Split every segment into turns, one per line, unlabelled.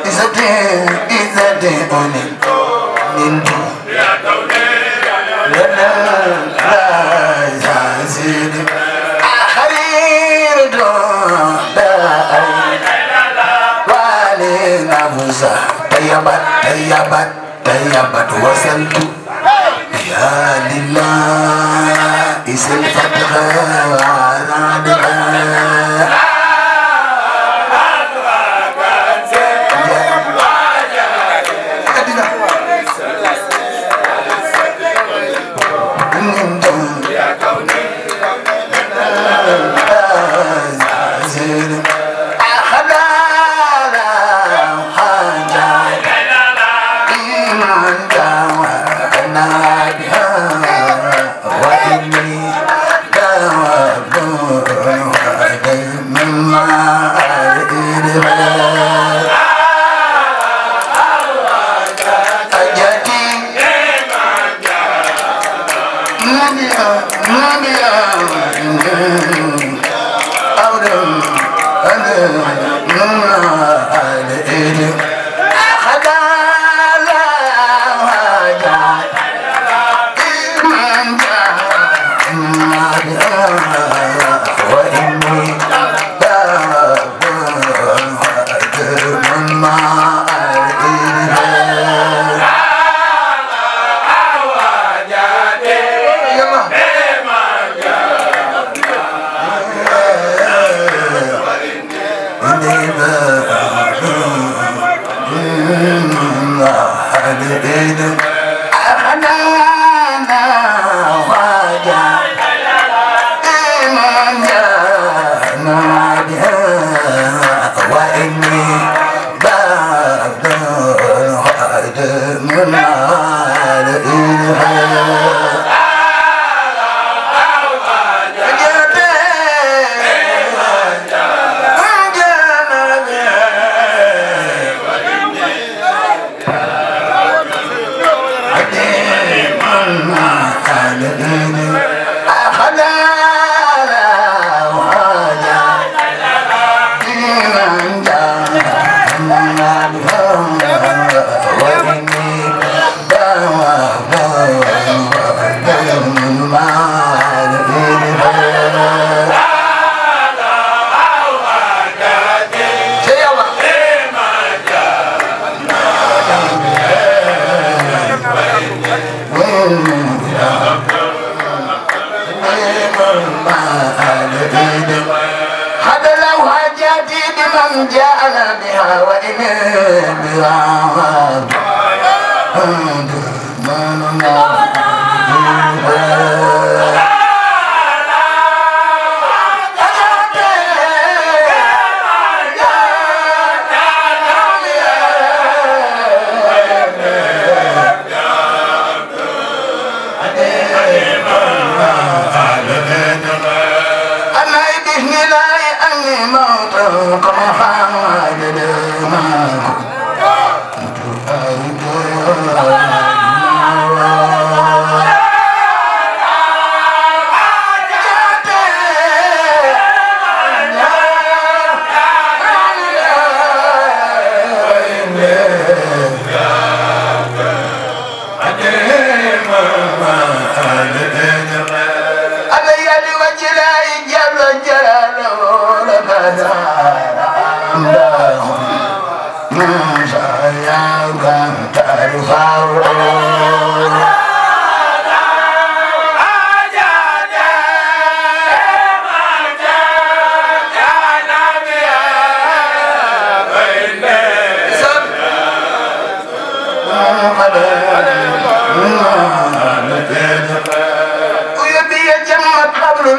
Is it تيبت وصلت يا لله اسم الفتح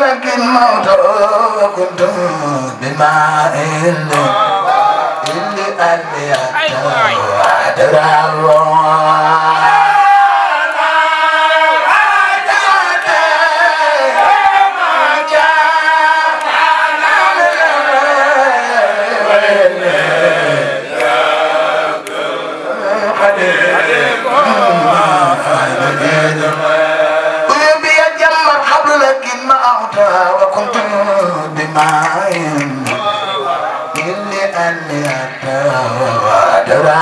لكن موت كنت بما اللي أني أدرى وكنت بمعين اللي أني أدرى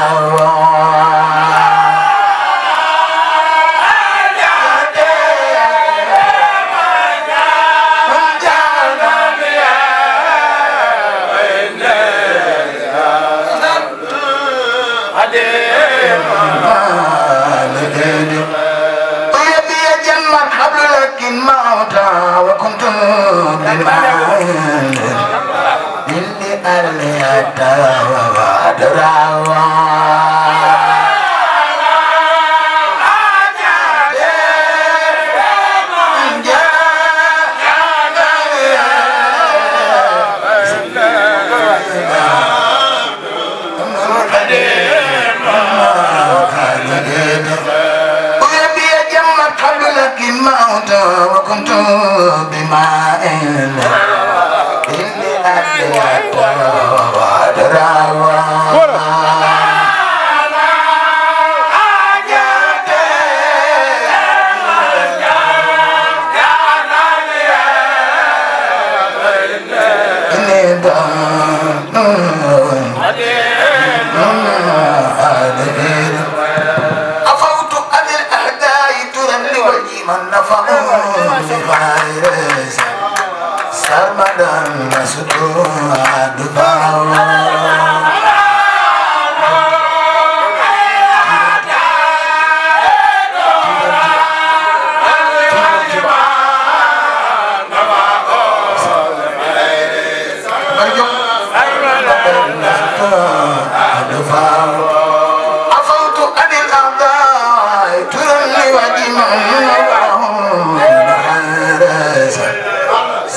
وكنت بماء إني أديت ودراوى أفوت عن الأعداء ترى لوجه من نفعوا لغير سرمدا نسدوا دفاعا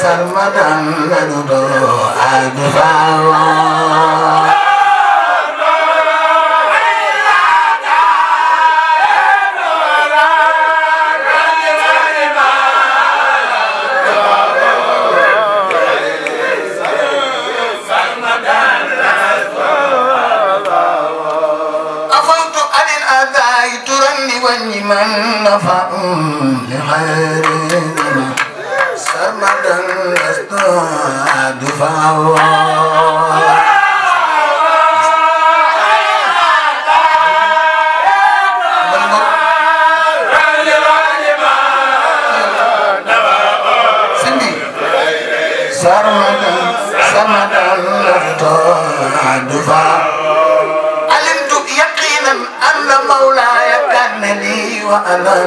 Sarmadan laludo adfawa afautu adil adai turani wani man nafa'um li khairin Sarmadan lastu adfawa Sarmadan lastu adfawa Alimtu yaqinan anna mawlaya kana li wa ana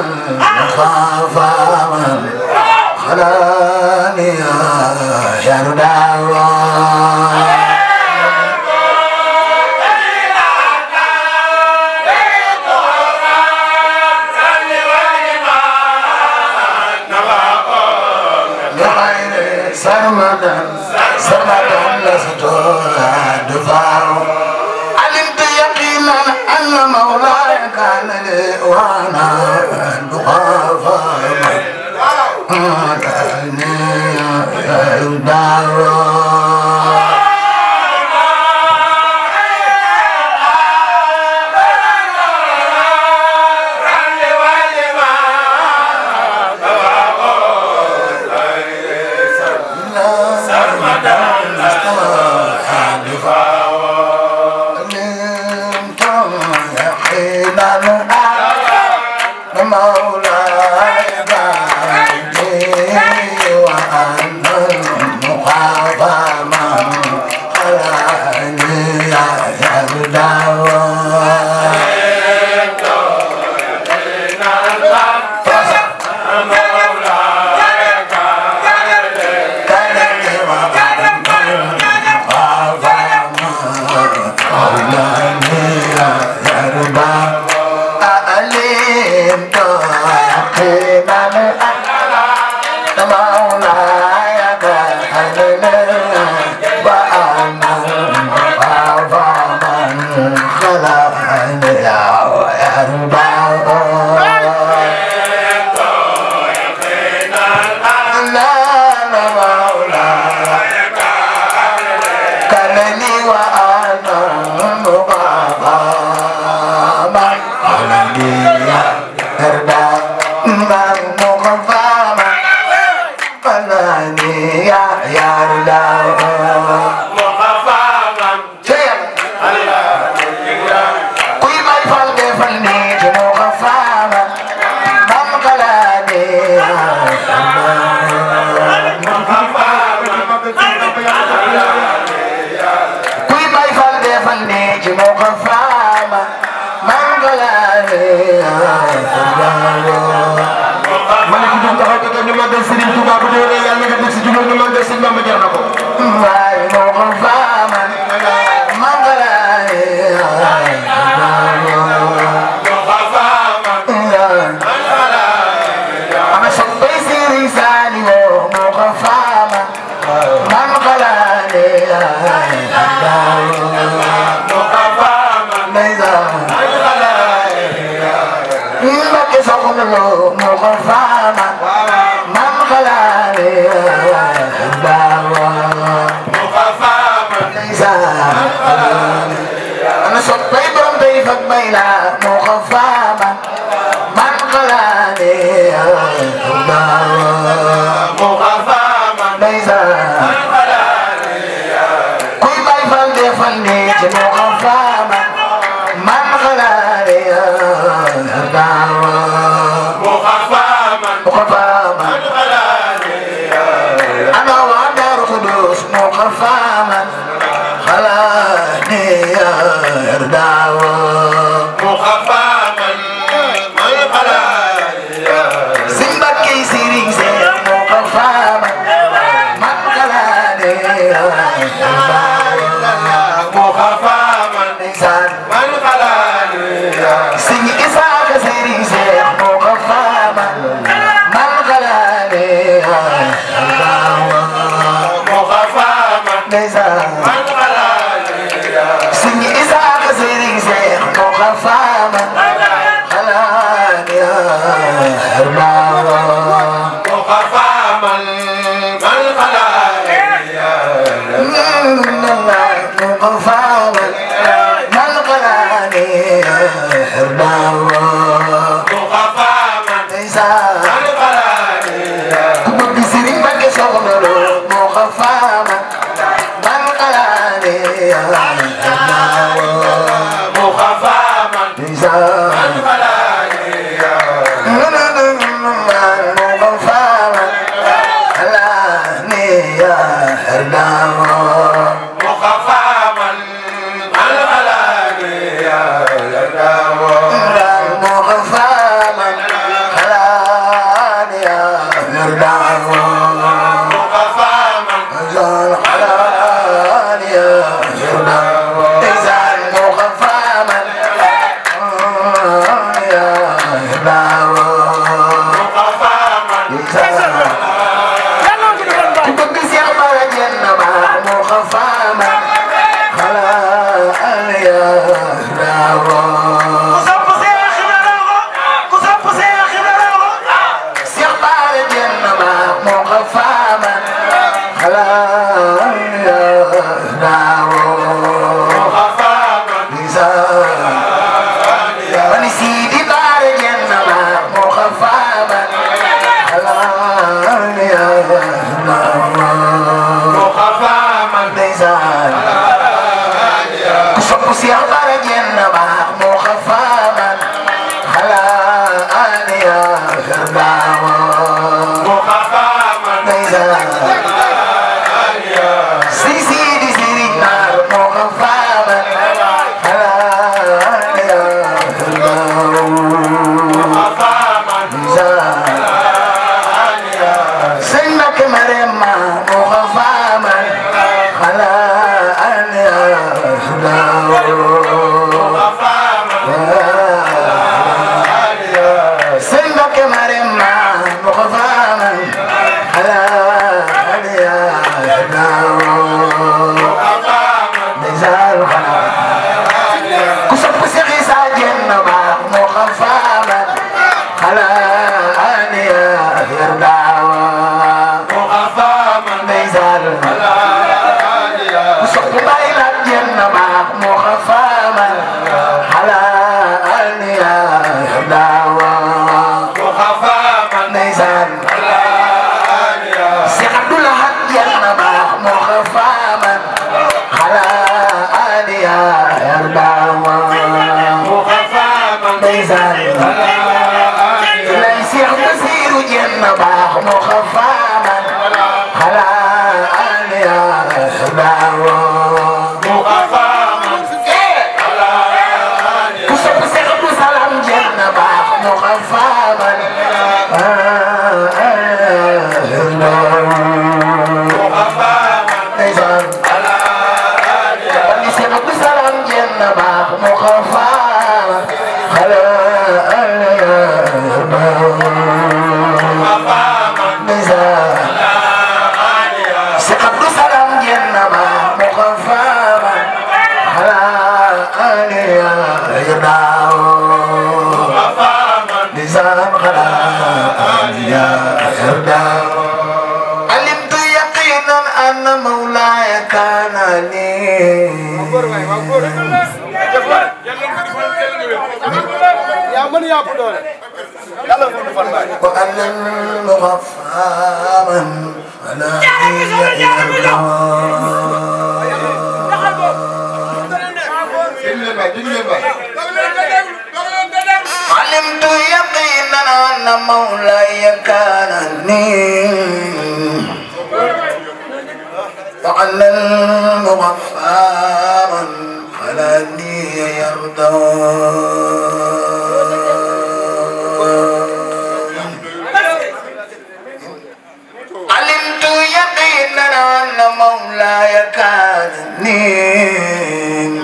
khafaman خلاني يا رداوى سرمدا لست دفاع علمت يقينا ان مولاي كان لي وانا دخافا Serigne Touba bu déwénee yàlla nga def si jublu nu màggal Serigne Bamba jar na ko. soxna مخفاما من خلاني داوا مخفاما من خلاني أنا صبي برم ضيفك بيلا مخفاما من خلاني داوا مخفاما من خلاني كل ما يفعل يفعلني مخفاما من خلاني داوا مخفاما أنا وعدار قدوس مخفاما خلاني داوا مخفاما من خلاني سنبكي سيرين سير مخفاما من خلاني مخفاما إنسان من خلاني سيني إساك سيرين سير مخفاما من خلاني مخفاما إنسان من خلاني سيني إساك سيرين سير مخفاما خلاني مخفاما من خلاني مخفاما من خلاني مخفاما إنسان من خلاني كبك سيرين بك شغل مخفاما من خلاني مخفاما إنسان من خلاني مخفاما خلاني مخفاما من خلاني مخفاما خلاني مخفاما زال خلاني إذا مخفاما مخفاما خلاني مخفاما خلاني ونسيدي دار جنة مخفاما خلاني مخفاما كسب سيا دار جنة مخفاما خلاني سيدي سيدي نار مخفاما خلاني سنك مريم مخفاما خلاني سنك مريم مخفاما خلاني كسب سيغيسا جنة مخفاما خلاني مخفاما كسب بايلة جنة مخفاما خلاني سيغد لحد جنة مخفاما خلاني ليس يغتسير جنة مخفاما خلاني كسب سيغد سلام جنة مخفاما سلام جنة مخفاما خلاني سقط سلام جنة مخفاما خلاني إنسان خلاني يا يرضى علمت يقينا أن مولاي كان لي
يا من يا بدر
وأن المغفى من فلا يرضى علمت يقينا أن مولاي كان لي وأن المغفى من فلا يرضى علمت يقينا أن مولاي كان لي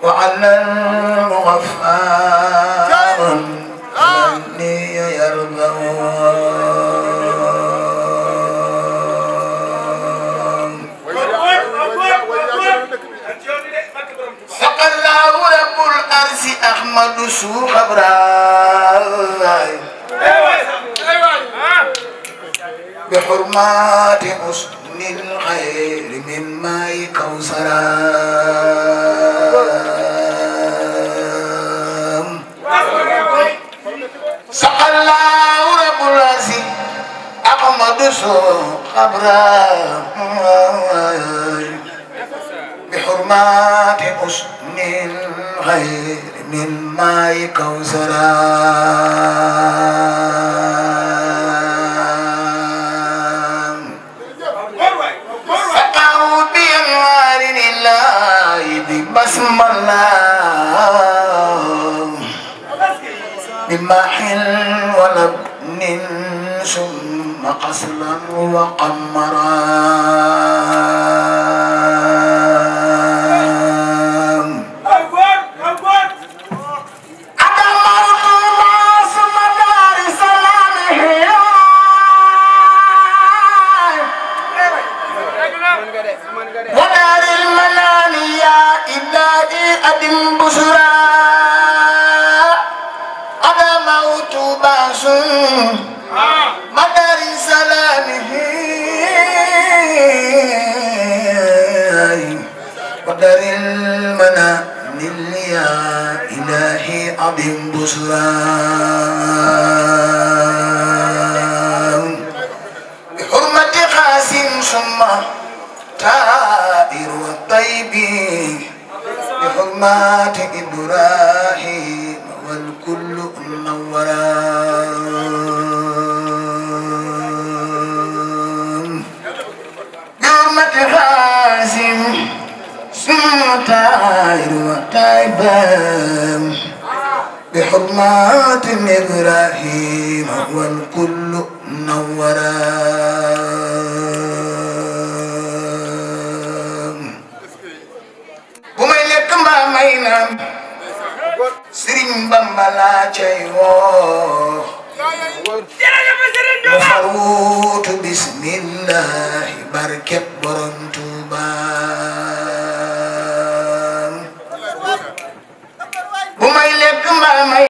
وعلى المغفى من أني يرضى سقى الله رب الأرض أحمد سوق براي بحرمات حسن الخير من ماء كوثرا سقى الله رب العرش أحمد سوق براي بحرمات حسن الخير من ماء كوثرا بسم الله بمحل ولبن ثم قصلا وقمرا أدم بشرى أنا موت باس مدار سلامه ودار المنان يا إلهي أدم بشرى بحرمة قاسم ثم طائر والطيبين بحرمات إبراهيم والكل منورا بحرمة حازم ثم طائر وطيبان بحرمات إبراهيم والكل منورا Sëriñ Bamba laa cay woo mu faruutu bismillahi barkeb Borom Tuuba